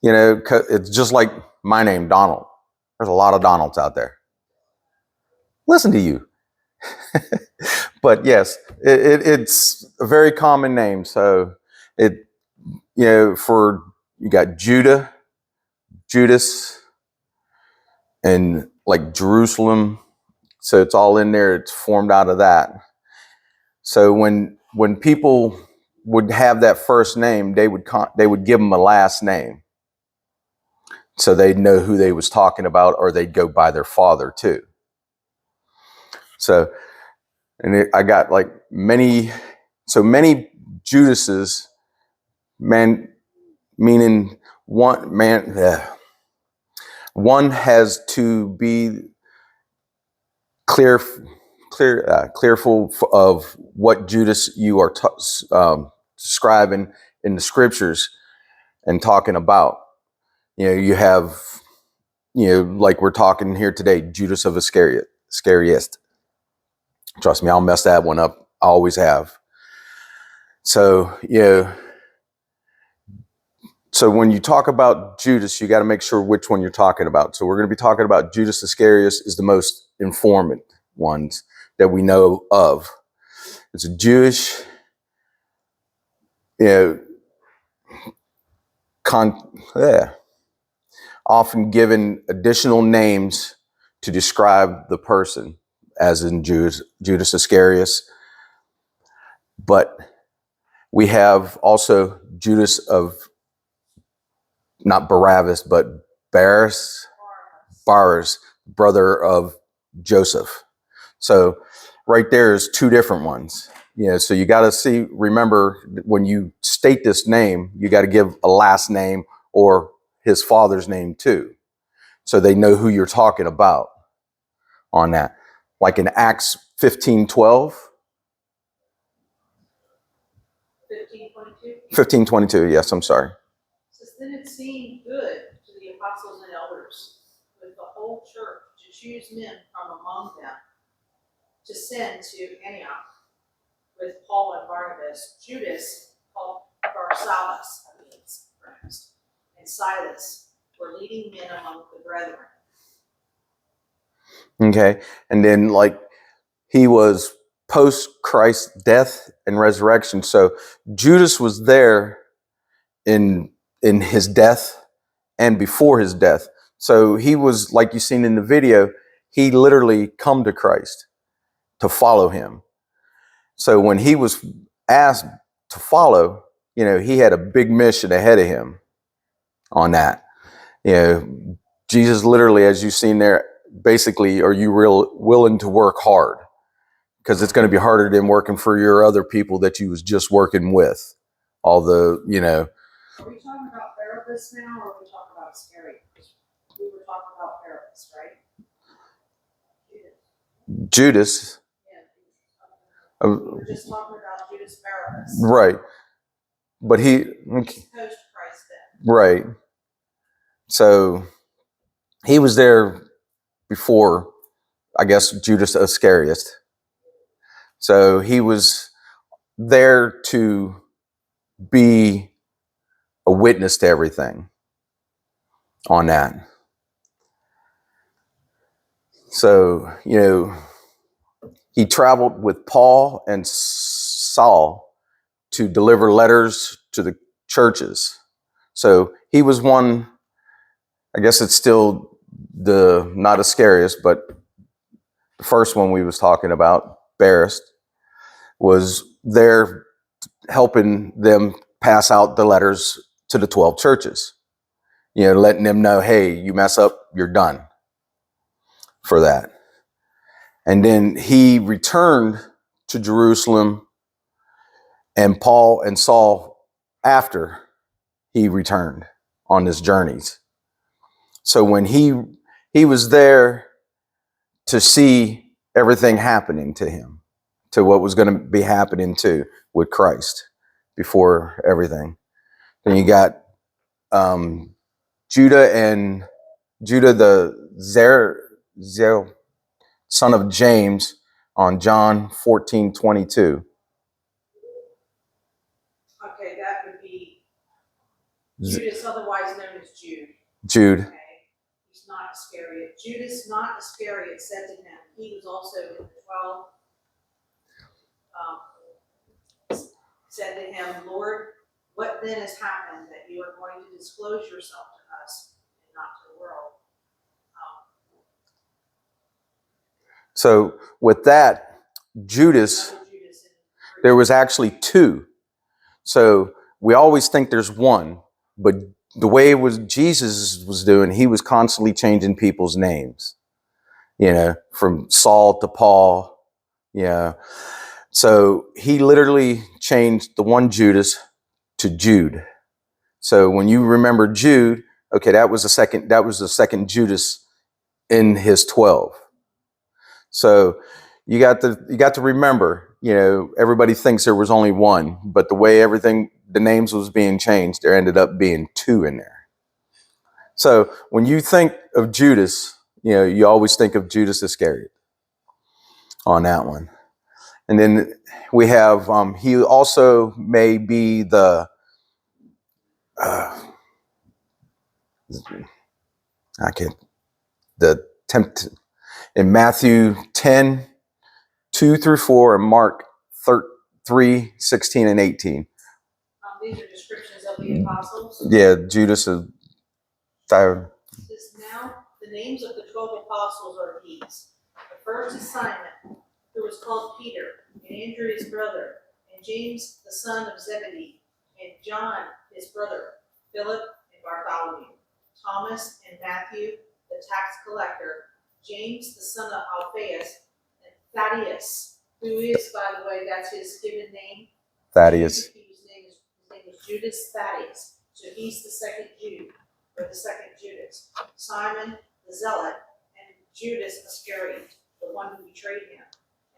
It's just like my name, Donald. There's a lot of Donalds out there. Listen to you. But yes, it's a very common name. So you got Judah, Judas, and like Jerusalem. So it's all in there. It's formed out of that. So when people would have that first name, they would give them a last name, so they'd know who they was talking about, or they'd go by their father too. So, I got like many Judases, meaning one has to be clearful of what Judas you are describing in the scriptures and talking about. You have, like we're talking here today, Judas of Iscariot. Trust me, I'll mess that one up. I always have. So, so when you talk about Judas, you got to make sure which one you're talking about. So we're going to be talking about Judas Iscariot is the most informant ones that we know of. It's a Jewish, often given additional names to describe the person, as in Judas Iscariot. But we have also Judas of, not Barabbas, but Barabbas, brother of Joseph. So right there is two different ones. So you got to remember, when you state this name, you got to give a last name or his father's name too, so they know who you're talking about on that. Like in Acts 15:12. 15:22, yes, I'm sorry. It says, then it seemed good to the apostles and elders with the whole church to choose men from among them to send to Antioch with Paul and Barnabas, Judas called Barsabbas, and Silas were leading men among the brethren. Okay, and then like he was post Christ's death and resurrection. So Judas was there in his death and before his death. So he was, like you seen in the video, he literally come to Christ to follow him. So when he was asked to follow, he had a big mission ahead of him on that. Jesus literally, as you've seen there, basically, are you willing to work hard? Because it's going to be harder than working for your other people that you was just working with. All the, Are we talking about Barabbas now, or are we talking about Iscariot? We were talking about Barabbas, right? Judas. Yeah. We were just talking about Judas Barabbas. Right. But He's post Christ's death. Right. So he was there before, I guess, Judas Iscariot. So he was there to be a witness to everything on that. So, he traveled with Paul and Saul to deliver letters to the churches. So he was one, I guess it's still not Iscariot, but the first one we was talking about, Barabbas, was there helping them pass out the letters to the 12 churches, letting them know, hey, you mess up, you're done for that. And then he returned to Jerusalem, and Paul and Saul after he returned on his journeys. So when he was there to see everything happening to him, to what was going to be happening to with Christ before everything. Then you got Judah the son of James on John 14:22. Okay, that would be Judas, otherwise known as Jude. Jude. Okay. He's not Iscariot. Judas, not Iscariot, said to him, he was also in the 12, said to him, Lord, what then has happened that you are going to disclose yourself to us and not to the world? So with that, Judas, there was actually two. So we always think there's one, but the way it was Jesus was doing, he was constantly changing people's names, from Saul to Paul. So he literally changed the one Judas to Jude. So when you remember Jude, okay, that was the second Judas in his 12. So you got to remember, everybody thinks there was only one, but the way the names was being changed, there ended up being two in there. So when you think of Judas, you always think of Judas Iscariot on that one. And then we have, he also may be the, in Matthew 10, 2 through 4, and Mark 3, 16 and 18. These are descriptions of the apostles. Yeah, Judas is tired. Now, the names of the 12 apostles are these. The first is Simon, who was called Peter, and Andrew his brother, and James the son of Zebedee, and John his brother, Philip and Bartholomew, Thomas and Matthew, the tax collector, James the son of Alphaeus, and Thaddeus, who is, by the way, that's his given name. Thaddeus. His name is Judas Thaddeus. So he's the second Jude, or the second Judas. Simon the Zealot, and Judas Iscariot, the one who betrayed him.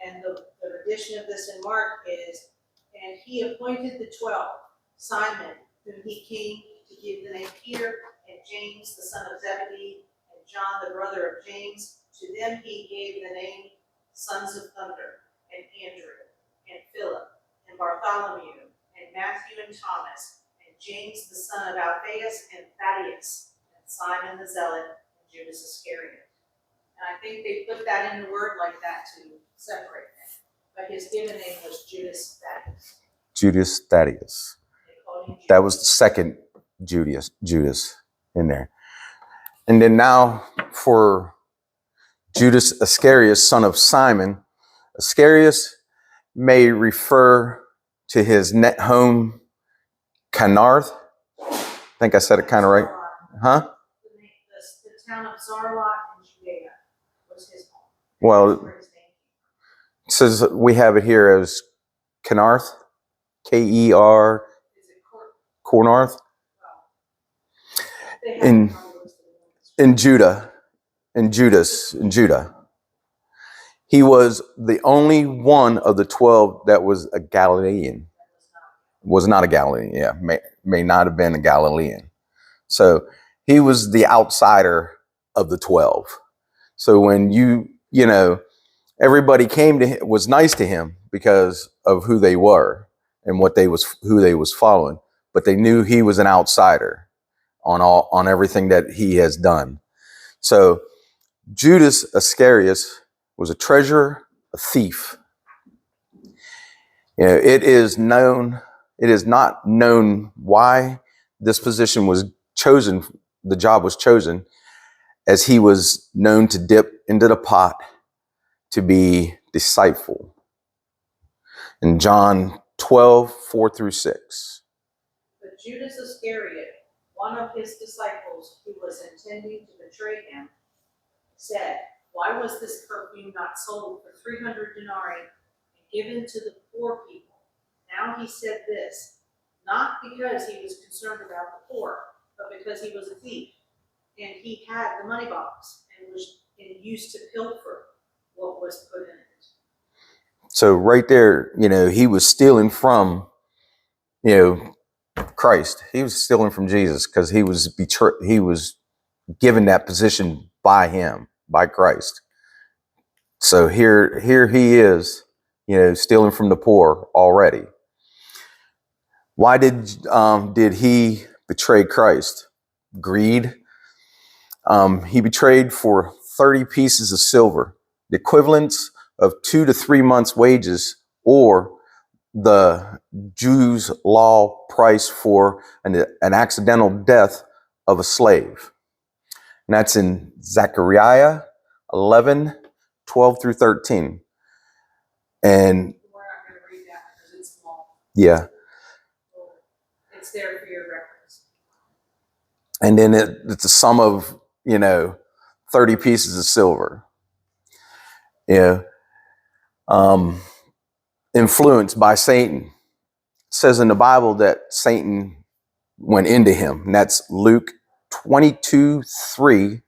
And the addition of this in Mark is, and he appointed the 12, Simon, whom he came to give the name Peter, and James the son of Zebedee, and John the brother of James. To them he gave the name Sons of Thunder, and Andrew, and Philip, and Bartholomew, and Matthew and Thomas, and James the son of Alphaeus, and Thaddeus, and Simon the Zealot, and Judas Iscariot. And I think they put that in the word like that to separate them. But his given name was Judas Thaddeus. Judas Thaddeus. That was the second Judas in there. And then now for Judas Iscariot, son of Simon. Iscariot may refer to his home Canarth. I think I said it kind of right. Huh? The town of Zarlot in Judea was his home. Well, it says we have it here as Canarth, K-E-R, Cornarth, in Judah. In Judah. He was the only one of the 12 that was a Galilean. Was not a Galilean, yeah. May not have been a Galilean. So he was the outsider of the 12. So when everybody came to him, was nice to him because of who they were and who they was following, but they knew he was an outsider on everything that he has done. So Judas Iscariot was a treasurer, a thief. It is not known why this position was chosen, the job was chosen, as he was known to dip into the pot to be deceitful. In John 12, 4 through 6. But Judas Iscariot, one of his disciples who was intending to betray him, said, why was this perfume not sold for 300 denarii and given to the poor people? Now he said this, not because he was concerned about the poor, but because he was a thief, and he had the money box and was used to pilfer what was put in it. So right there, he was stealing from, Christ. He was stealing from Jesus because he was given that position by him, by Christ. So here he is, stealing from the poor already. Why did he betray Christ? Greed. He betrayed for 30 pieces of silver, the equivalents of 2 to 3 months' wages, or the Jews' law price for an accidental death of a slave. And that's in Zechariah 11:12 through 13. And We're not going to read that because it's small. yeah. It's there for your reference. And then it's a sum of, 30 pieces of silver. Influenced by Satan. It says in the Bible that Satan went into him. And that's Luke 22:3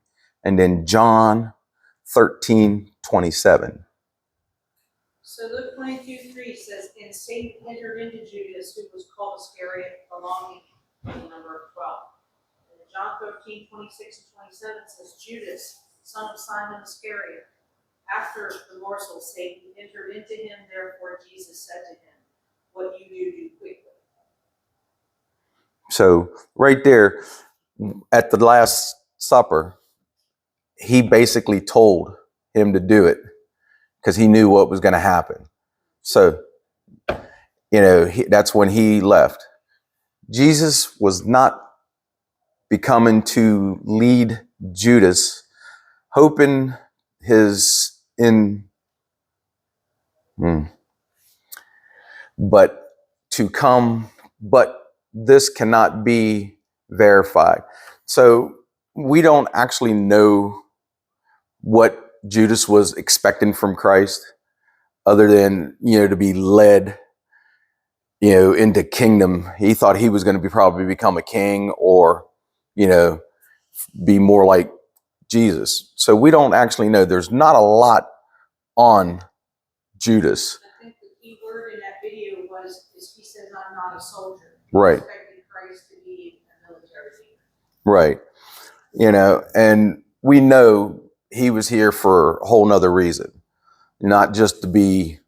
and then John 13:27. So Luke 22:3 says, and Satan entered into Judas, who was called Iscariot, belonging to the number of 12. And John 13:26-27 says, Judas, son of Simon Iscariot, after the morsel, Satan entered into him, therefore Jesus said to him, what you do quickly. So right there at the Last Supper, he basically told him to do it because he knew what was going to happen. So, that's when he left. Jesus was not becoming to lead Judas, hoping but this cannot be verified. So we don't actually know what Judas was expecting from Christ, other than, to be led, into kingdom. He thought he was going to probably become a king or, be more like Jesus. So we don't actually know. There's not a lot on Judas. I think the key word in that video is he says, I'm not a soldier. Right. He expected Christ to be a military leader. Right. And we know he was here for a whole nother reason, not just to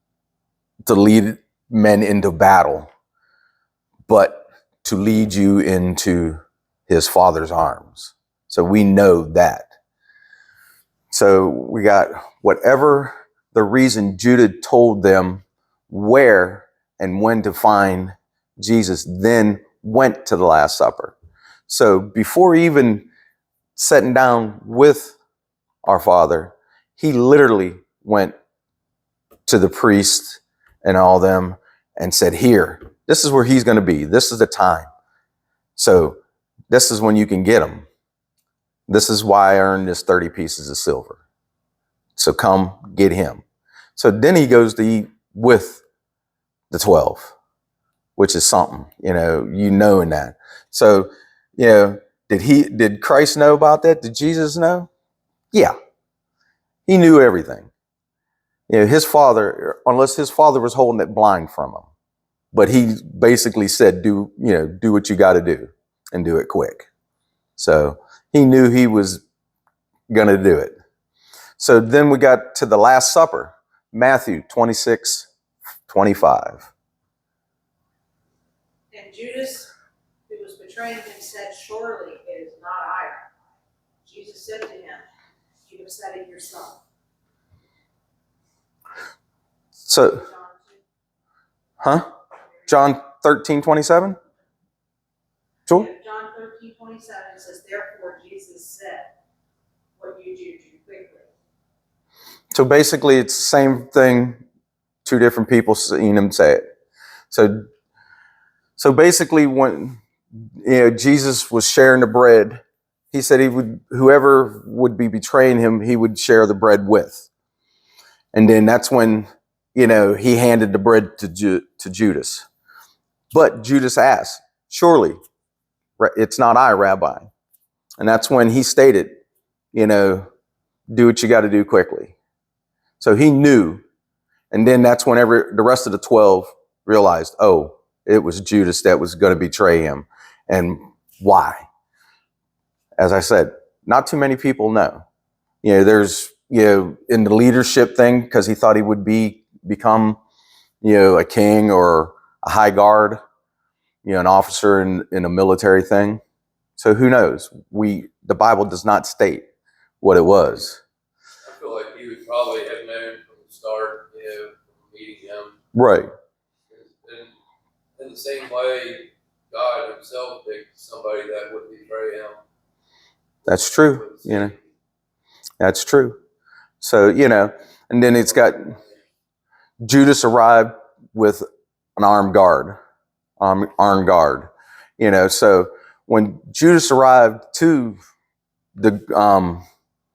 lead men into battle, but to lead you into his Father's arms. So we know that. So we got whatever the reason Judah told them where and when to find Jesus, then went to the Last Supper. So before even sitting down with our Father, he literally went to the priest and all them and said, here, this is where he's going to be. This is the time. So this is when you can get him. This is why I earned this 30 pieces of silver. So come get him. So then he goes to eat with the 12, which is something, in that. So, did Christ know about that? Did Jesus know? Yeah. He knew everything. His father, unless his father was holding it blind from him. But he basically said, do what you got to do and do it quick. So he knew he was going to do it. So then we got to the Last Supper, Matthew 26:25. And Judas, who was betraying him, said, surely it is not I. Jesus said to him, you have said it yourself. So, John 13:27? Sure. Yeah, John 13:27 says, therefore Jesus said, what you do quickly. So basically it's the same thing, two different people seeing him say it. So basically when Jesus was sharing the bread, he said whoever would be betraying him, he would share the bread with. And then that's when, he handed the bread to Judas. But Judas asked, surely it's not I, Rabbi. And that's when he stated, do what you got to do quickly. So he knew. And then that's whenever the rest of the 12 realized, oh, it was Judas that was going to betray him. And why? As I said, not too many people know. There's, in the leadership thing, because he thought he would become, a king or a high guard. an officer in a military thing. So who knows? The Bible does not state what it was. I feel like he would probably have known from the start, from meeting him. Right. And in the same way, God himself picked somebody that would betray him. That's true. That's true. So, and then it's got Judas arrived with an armed guard. So when Judas arrived to the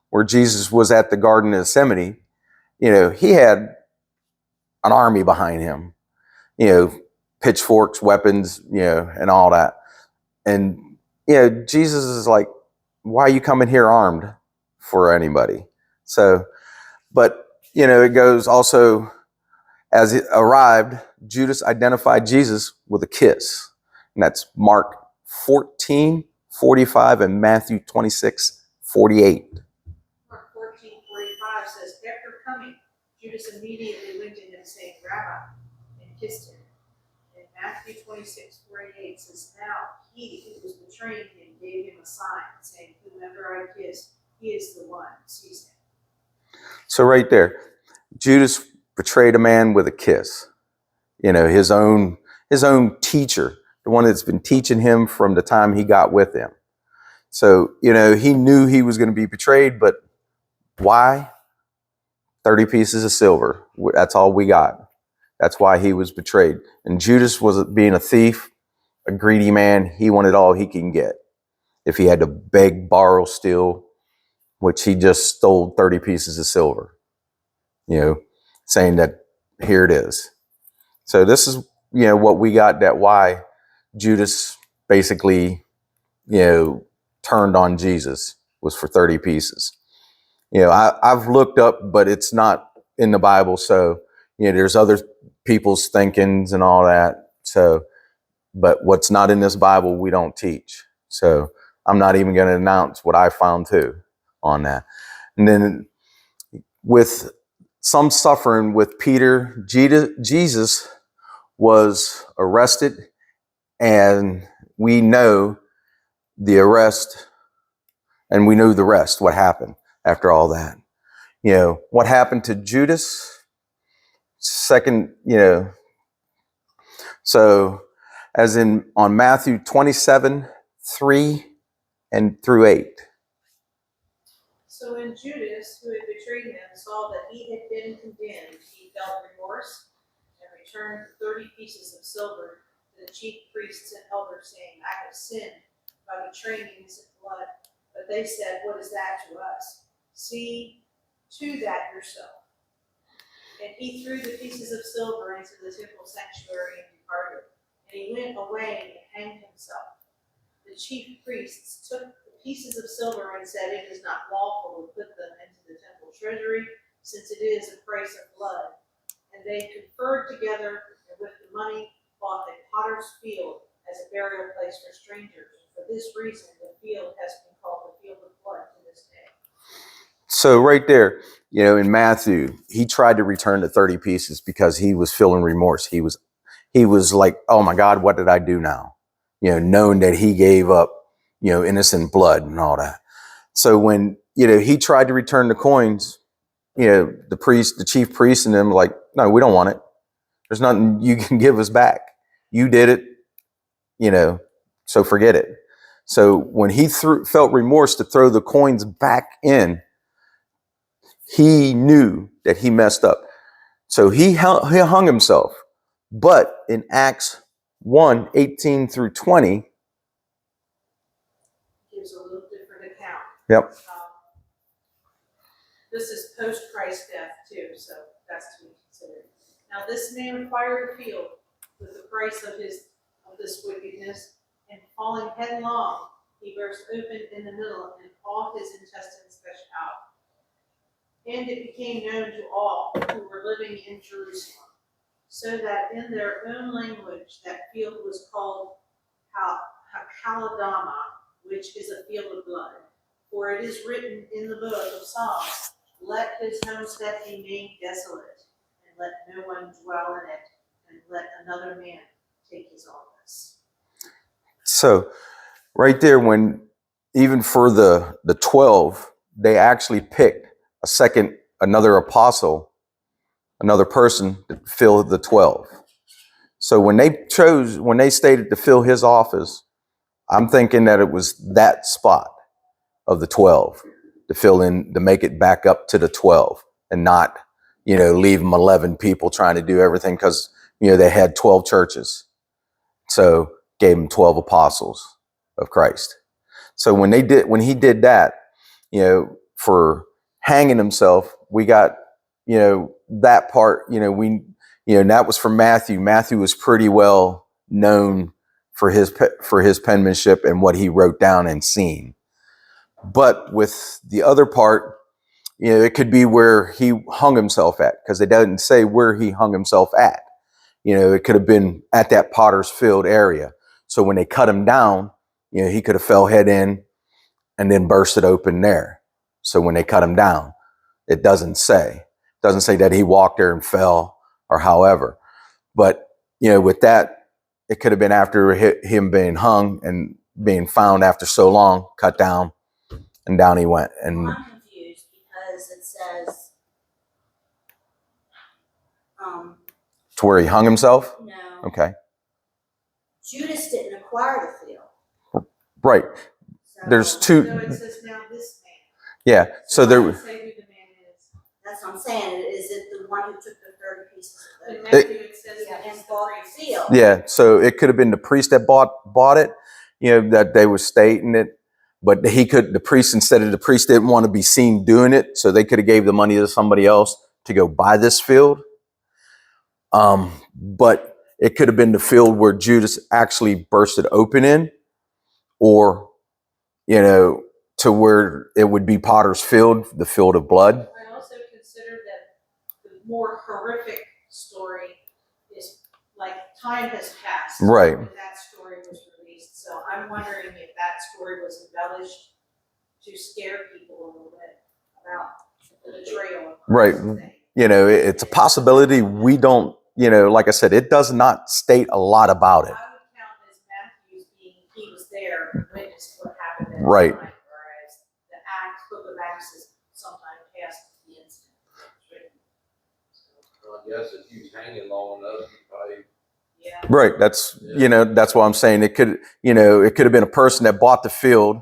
where Jesus was at the Garden of Gethsemane, he had an army behind him, pitchforks, weapons, and all that. And Jesus is like, why are you coming here armed for anybody? So, but it goes also, as it arrived, Judas identified Jesus with a kiss. And that's Mark 14:45 and Matthew 26:48. Mark 14:45 says, after coming, Judas immediately went to him, saying, Rabbi, and kissed him. And Matthew 26:48 says, now he who was betraying him gave him a sign, saying, whomever I kiss, he is the one who sees him. So right there, Judas betrayed a man with a kiss. His own teacher, the one that's been teaching him from the time he got with him. So, he knew he was going to be betrayed, but why? 30 pieces of silver. That's all we got. That's why he was betrayed. And Judas was being a thief, a greedy man. He wanted all he can get. If he had to beg, borrow, steal, which he just stole 30 pieces of silver, saying that here it is. So this is, what we got, that why Judas basically, turned on Jesus was for 30 pieces. I've looked up, but it's not in the Bible. So, there's other people's thinkings and all that. So, but what's not in this Bible, we don't teach. So I'm not even going to announce what I found too on that. And then with some suffering with Peter, Jesus was arrested, and we know the arrest, and we know the rest, what happened after all that. What happened to Judas? Second, so as in on Matthew 27:3 and through 8. So when Judas, who had betrayed him, saw that he had been condemned, he felt remorse and returned 30 pieces of silver to the chief priests and elders, saying, I have sinned by betraying innocent blood. But they said, what is that to us? See to that yourself. And he threw the pieces of silver into the temple sanctuary and departed. And he went away and hanged himself. The chief priests took the pieces of silver and said, it is not lawful to put them into the temple treasury, since it is a price of blood. And they conferred together, and with the money bought a potter's field as a burial place for strangers. And for this reason, the field has been called the field of blood to this day. So right there, in Matthew, he tried to return the 30 pieces because he was feeling remorse. He was like, oh my God, what did I do now? Knowing that he gave up, innocent blood and all that. So when, he tried to return the coins, the chief priest and them were like, no, we don't want it. There's nothing you can give us back. You did it, so forget it. So when he felt remorse to throw the coins back in, he knew that he messed up. So he hung himself. But in Acts 1:18 through 20, Gives a little different account. Yep. This is post-Christ's death too, so that's to be considered. Now this man acquired a field with the price of this wickedness, and falling headlong, he burst open in the middle, and all his intestines gushed out. And it became known to all who were living in Jerusalem, so that in their own language that field was called Hakeldama, which is a field of blood. For it is written in the book of Psalms, let his homestead be made desolate, and let no one dwell in it, and let another man take his office. So right there, when even for the 12, they actually picked another apostle, another person to fill the 12. So when they stated to fill his office, I'm thinking that it was that spot of the 12 to fill in, to make it back up to the 12 and not, leave them 11 people trying to do everything, because, they had 12 churches. So gave them 12 apostles of Christ. So when he did that, for hanging himself, we got, that part, and that was from Matthew. Matthew was pretty well known for his penmanship and what he wrote down and seen. But with the other part, it could be where he hung himself at, because it doesn't say where he hung himself at. It could have been at that Potter's Field area. So when they cut him down, he could have fell head in and then bursted open there. So when they cut him down, it doesn't say that he walked there and fell or however. But, with that, it could have been after him being hung and being found after so long, cut down, and down he went. And I'm confused because it says, to where he hung himself? no, Okay. Judas didn't acquire the field. Right. So There's two. So it says now this man. Yeah. So there was. Say who the man is. that's what I'm saying. Is it the one who took the 30 pieces of In the Matthew it says yeah, that and it's bought the the priest. field? Yeah. So it could have been the priest that bought it, that they were stating it, but the priest, instead of the priest didn't want to be seen doing it. So they could have gave the money to somebody else to go buy this field. But it could have been the field where Judas actually bursted open in, or, to where it would be Potter's Field, the field of blood. I also consider that the more horrific story is like time has passed. Right. When that story was released. So I'm wondering if that story was embellished to scare people a little bit about the betrayal of Right. Christ. It's a possibility. We don't, like I said, it does not state a lot about it. I would count as Matthew's being, he was there and witnessed what happened at Right. the time, whereas the book of Acts is sometime past the incident. I guess if he was hanging long enough, he probably. Yeah. Right. That's what I'm saying. It could have been a person that bought the field,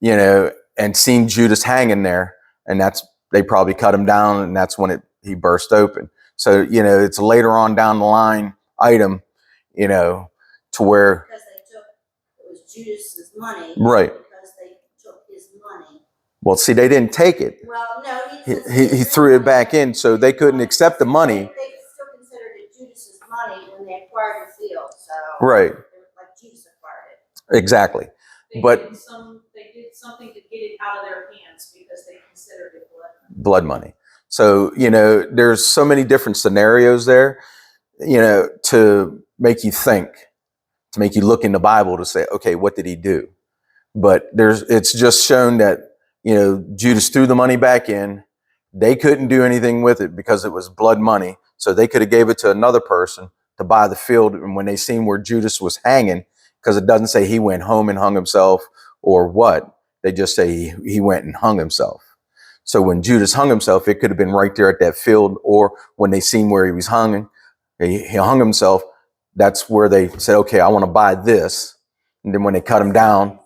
and seen Judas hanging there, and they probably cut him down, and that's when he burst open. So, it's a later on down the line item, to where. Because it was Judas's money. Right. Because they took his money. Well, see, they didn't take it. Well, no, He threw it back in, so they couldn't accept the money. They still considered it Judas's money when they acquired the field. So Right. Like Judas acquired it. Exactly. They But- did something to get it out of their hands because they considered it blood. Blood money. So, there's so many different scenarios there, to make you think, to make you look in the Bible to say, okay, what did he do? But it's just shown that, Judas threw the money back in. They couldn't do anything with it because it was blood money. So they could have gave it to another person to buy the field. And when they seen where Judas was hanging, because it doesn't say he went home and hung himself or what, they just say he went and hung himself. So when Judas hung himself, it could have been right there at that field, or when they seen where he was hung, he hung himself. That's where they said, okay, I want to buy this. And then when they cut him down,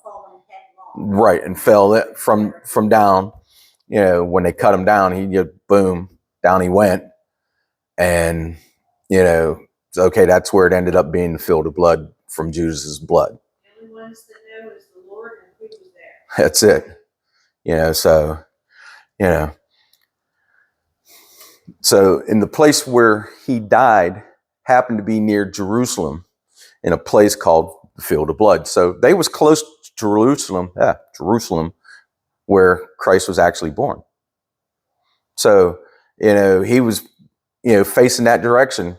right, and fell from down, when they cut him down, he just boom, down he went. And, okay, that's where it ended up being the field of blood from Judas's blood. The only ones that know is the Lord and who was there. That's it. So in the place where he died happened to be near Jerusalem, in a place called the Field of Blood. So they was close to Jerusalem, where Christ was actually born. So, he was, facing that direction,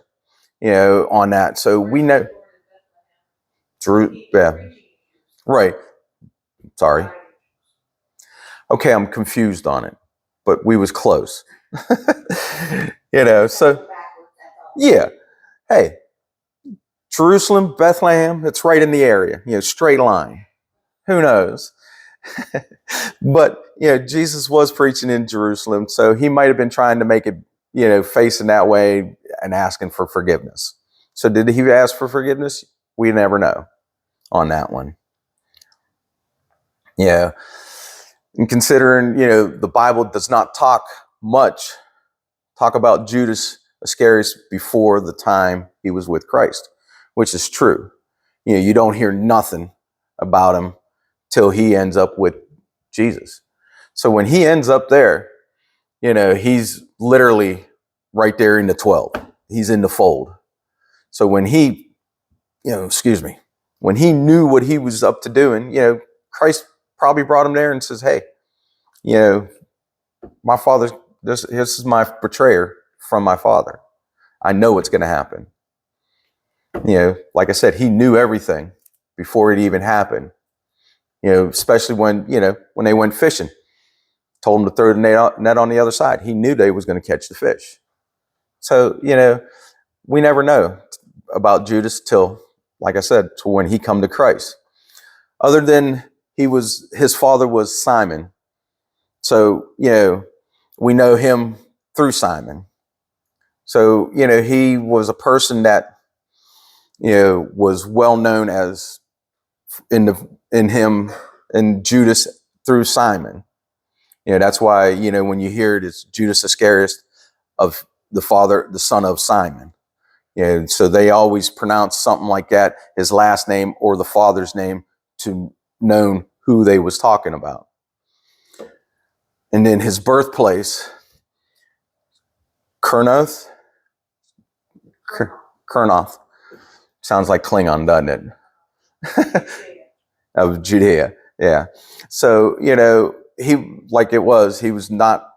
on that. So we know, right. Sorry. Okay, I'm confused on it, but we was close. So yeah. Hey, Jerusalem, Bethlehem, it's right in the area, straight line. Who knows? But, Jesus was preaching in Jerusalem, so he might have been trying to make it, facing that way and asking for forgiveness. So did he ask for forgiveness? We never know on that one. Yeah. And considering, the Bible does not talk about Judas Iscariot before the time he was with Christ, which is true. You don't hear nothing about him till he ends up with Jesus. So when he ends up there, he's literally right there in the 12. He's in the fold. So when he, when he knew what he was up to doing, Christ probably brought him there and says, hey, my father, this is my betrayer from my father. I know what's going to happen. Like I said, he knew everything before it even happened. Especially when they went fishing, told him to throw the net on the other side. He knew they was going to catch the fish. So, we never know about Judas till, like I said, to when he come to Christ. Other than his father was Simon. So, we know him through Simon. So, he was a person that, was well known as in Judas through Simon. That's why, when you hear it, it's Judas Iscariot of the son of Simon. So they always pronounce something like that, his last name or the father's name, to know who they was talking about. And then his birthplace, Kurnoth. Sounds like Klingon, doesn't it? Of Judea. Yeah. So, he was not,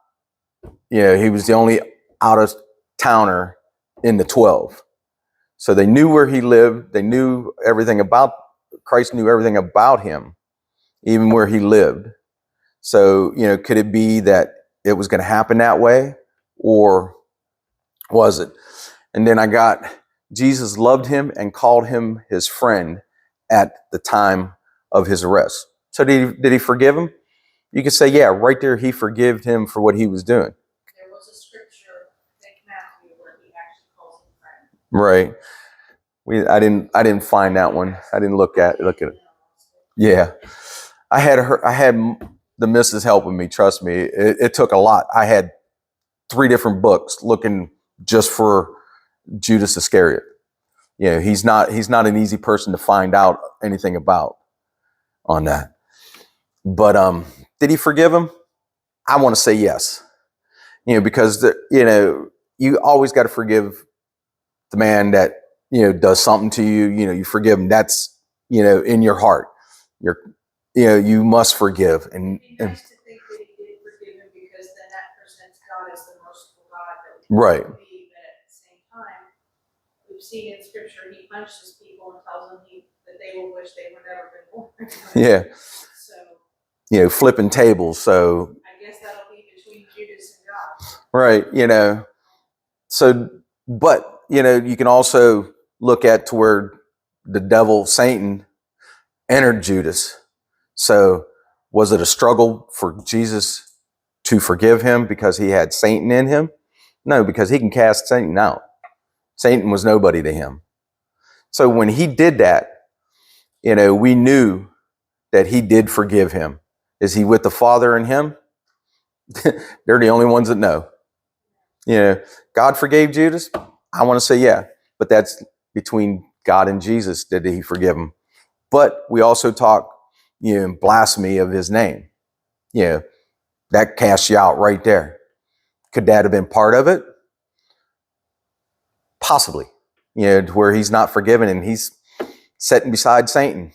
he was the only out of towner in the 12. So they knew where he lived. They knew everything about, Christ knew everything about him, even where he lived. So, could it be that it was going to happen that way, or was it? And then I got, Jesus loved him and called him his friend at the time of his arrest. So did he forgive him? You could say, yeah, right there, he forgave him for what he was doing. There was a scripture, I think Matthew, where he actually calls him friend. Right. I didn't find that one. I didn't look at it. Yeah. I had the missus helping me. Trust me. It took a lot. I had 3 different books looking just for Judas Iscariot. He's not an easy person to find out anything about on that. But did he forgive him? I want to say yes. Because you always got to forgive the man that does something to you. You forgive him. That's in your heart. You must forgive. And It'd be nice to think that he did forgive him, because then that presents God as the merciful God that we right. believe. But at the same time, we've seen in Scripture he punishes people and tells them that they will wish they were never been born. Yeah. So flipping tables. So I guess that'll be between Judas and God. Right. So, but, you can also look at to where the devil, Satan, entered Judas. So was it a struggle for Jesus to forgive him because he had Satan in him? No, because he can cast Satan out. Satan was nobody to him. So when he did that, we knew that he did forgive him. Is he with the Father and him? They're the only ones that know. God forgave Judas? I want to say yeah, but that's between God and Jesus. Did he forgive him? But we also talk, blasphemy of his name. That casts you out right there. Could that have been part of it? Possibly. To where he's not forgiven and he's sitting beside Satan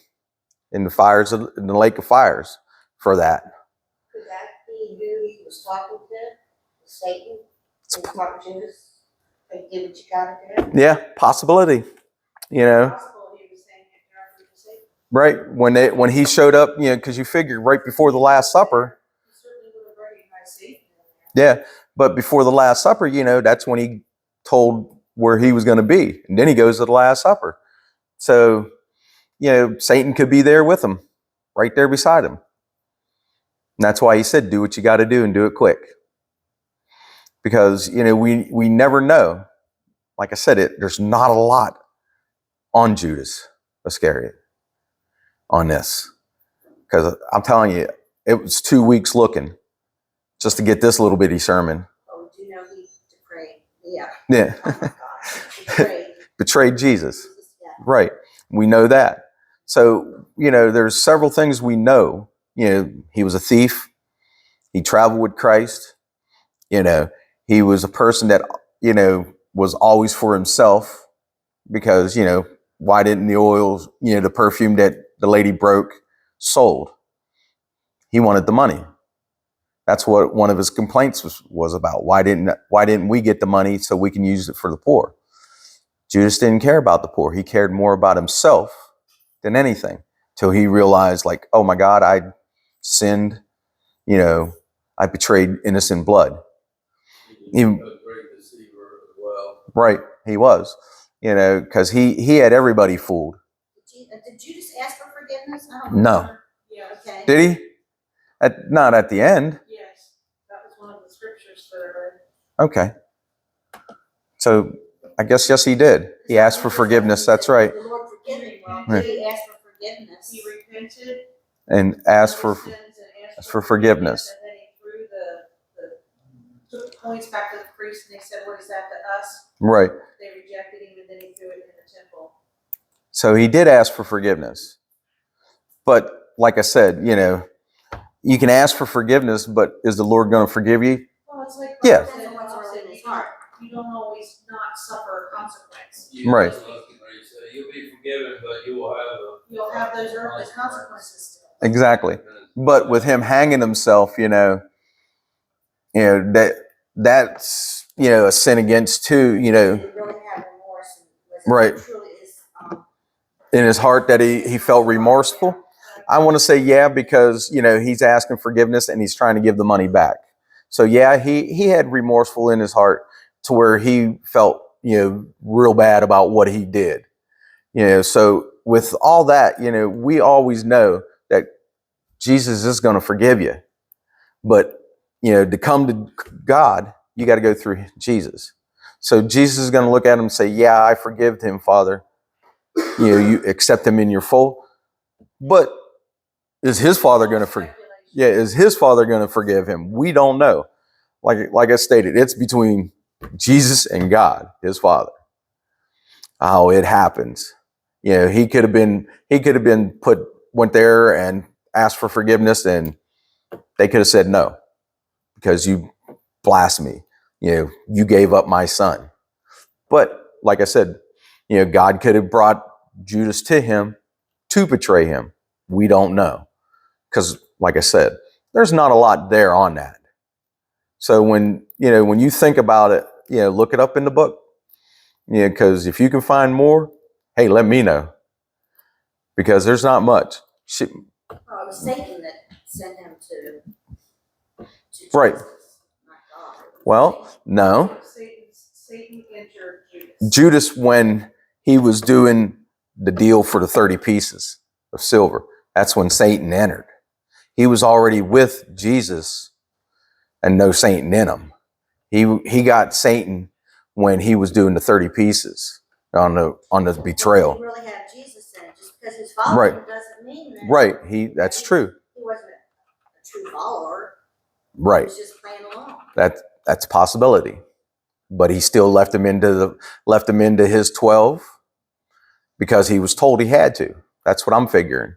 in the lake of fires for that. Could that be who he was talking to? Satan? He was talking to Judas? They did what you gotta do? Yeah, possibility. Possible he was saying it directly to Satan. Right. When he showed up, because you figure right before the Last Supper. He certainly would have recognized Satan in there. Yeah. But before the Last Supper, that's when he told where he was going to be. And then he goes to the Last Supper. So, Satan could be there with him, right there beside him. And that's why he said, do what you got to do and do it quick. Because, we never know. Like I said, there's not a lot on Judas Iscariot on this. Because I'm telling you, it was 2 weeks looking just to get this little bitty sermon. Oh, do you know he betrayed? Yeah. Yeah. Oh my gosh. Betrayed. Betrayed Jesus. Yeah. Right. We know that. So, there's several things we know. He was a thief. He traveled with Christ. He was a person that, was always for himself because, why didn't the oils, the perfume that the lady broke sold? He wanted the money. That's what one of his complaints was about. Why didn't we get the money so we can use it for the poor? Judas didn't care about the poor. He cared more about himself than anything till he realized, like, oh my God, I sinned. I betrayed innocent blood. He was a great deceiver as well. Right. He was, because he had everybody fooled. Did Judas ask for forgiveness? I don't No. remember. Yes. Okay. Did he? Not at the end. Yes, that was one of the scriptures that I read. Okay. So I guess, yes, he did. He asked for forgiveness. That's right. The Lord forgive him. Well, Right. did he ask for forgiveness? He repented. And asked of for, his sins and asked for forgiveness. And then he threw took the coins back to the priest and they said, what is that to us? Right. They rejected him and then he threw it in the temple. So he did ask for forgiveness. But like I said, you can ask for forgiveness, but is the Lord going to forgive you? Well, it's like Yeah. Paul said, Depends on what's Paul really said, in his heart. you don't always not suffer a consequence. Right. You'll be forgiven, but you will have You'll have those earthly consequences still. Exactly. But with him hanging himself, that's, a sin against too, Did he really have remorse? And was it Right. Truly is, in his heart that he felt remorseful. I want to say, yeah, because, he's asking forgiveness and he's trying to give the money back. So yeah, he had remorseful in his heart to where he felt, real bad about what he did. So with all that, we always know that Jesus is going to forgive you. But, to come to God, you got to go through Jesus. So Jesus is going to look at him and say, yeah, I forgive him, Father. You accept him in your fold. But is his father going to forgive? Yeah, is his father going to forgive him? We don't know. Like I stated, it's between Jesus and God, his father. How it happens. He could have been went there and asked for forgiveness and they could have said no because you blasphemy. You gave up my son. But like I said, God could have brought Judas to him to betray him. We don't know. Because like I said, there's not a lot there on that. So when you think about it, look it up in the book. Because if you can find more, hey, let me know. Because there's not much. it was Satan that sent him to Right. Jesus, not God. Well, no. Satan entered Judas. Judas, when he was doing the deal for the 30 pieces of silver, that's when Satan entered. He was already with Jesus and no Satan in him. He got Satan when he was doing the 30 pieces on the betrayal. He really had Jesus in it. Just because his follower Right. doesn't mean that. Right. That's true. He wasn't a true follower. He Right. was just playing along. That's a possibility. But he still left him into his 12 because he was told he had to. That's what I'm figuring.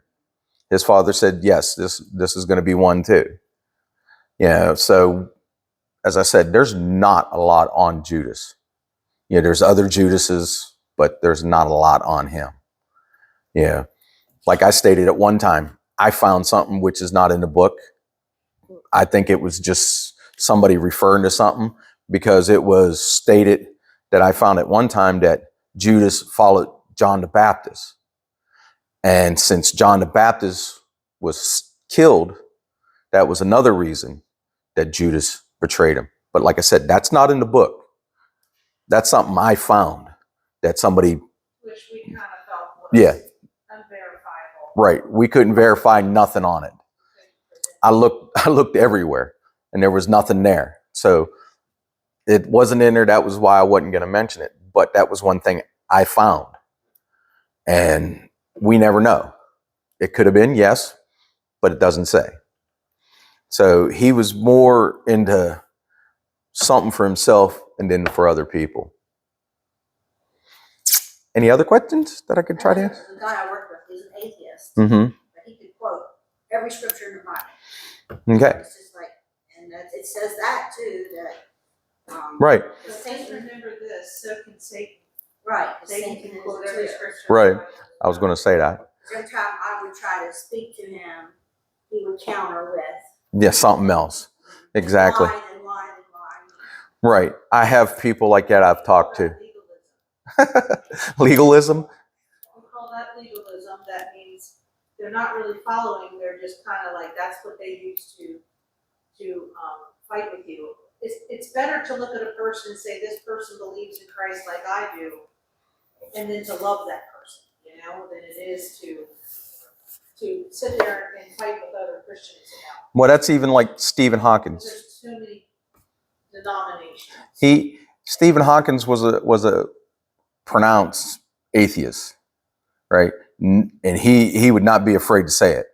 His father said, yes, this is going to be one too. So as I said, there's not a lot on Judas. There's other Judases, but there's not a lot on him. Like I stated at one time, I found something which is not in the book. I think it was just somebody referring to something because it was stated that I found at one time that Judas followed John the Baptist. And since John the Baptist was killed, that was another reason that Judas betrayed him. But like I said, that's not in the book. That's something I found that somebody, Which we kind of felt Yeah, unverifiable. right. We couldn't verify nothing on it. I looked everywhere and there was nothing there. So it wasn't in there. That was why I wasn't going to mention it. But that was one thing I found. And we never know. It could have been, yes, but it doesn't say. So he was more into something for himself and then for other people. Any other questions that I could try to answer? The guy I work with, he's an atheist, Mm-hmm. but he could quote every scripture in the Bible. Okay. It's just like, and it says that too, that, Right. But Satan, remember this, so can Satan. right, the Satan Satan can is quote there. every scripture. Right. I was going to say that. Every time I would try to speak to him, he would counter with. Yeah, something else. Exactly. Lie and lie and lie. Right. I have people like that I've talked to. Legalism. Legalism? We call that legalism. That means they're not really following, they're just kind of like, that's what they use to fight with you. It's better to look at a person and say, this person believes in Christ like I do, and then to love that person, you know, than it is to sit there and fight with other Christians about. Well, that's even like Stephen Hawkins. There's too many denominations. Stephen Hawkins was a pronounced atheist, right? And he would not be afraid to say it.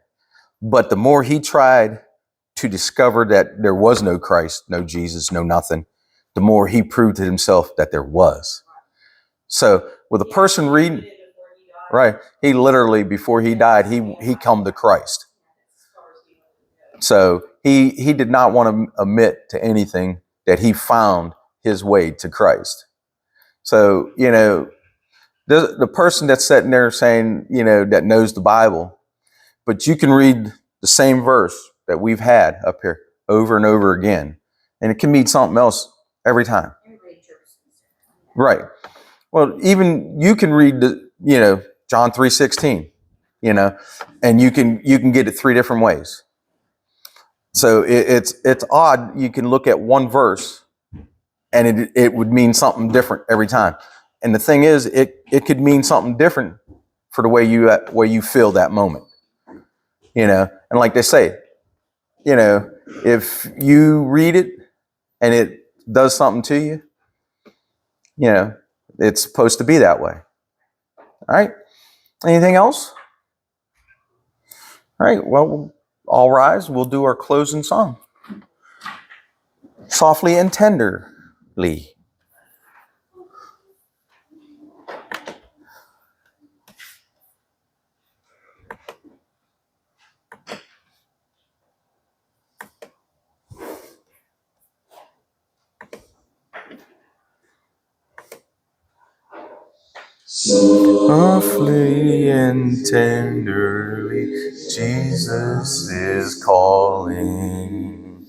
But the more he tried to discover that there was no Christ, no Jesus, no nothing, the more he proved to himself that there was. So with a person reading, right, he literally, before he died, he come to Christ. So he did not want to admit to anything that he found his way to Christ. So, you know, the person that's sitting there saying, you know, that knows the Bible, but you can read the same verse that we've had up here over and over again, and it can mean something else every time. Right. Well, even you can read John 3:16, and you can get it three different ways. So it's odd. You can look at one verse and it would mean something different every time. And the thing is, it could mean something different for the way you feel that moment. And like they say, if you read it and it does something to you, it's supposed to be that way. All right. Anything else? All right. Well, we'll all rise. We'll do our closing song. Softly and tenderly. Softly and tenderly, Jesus is calling.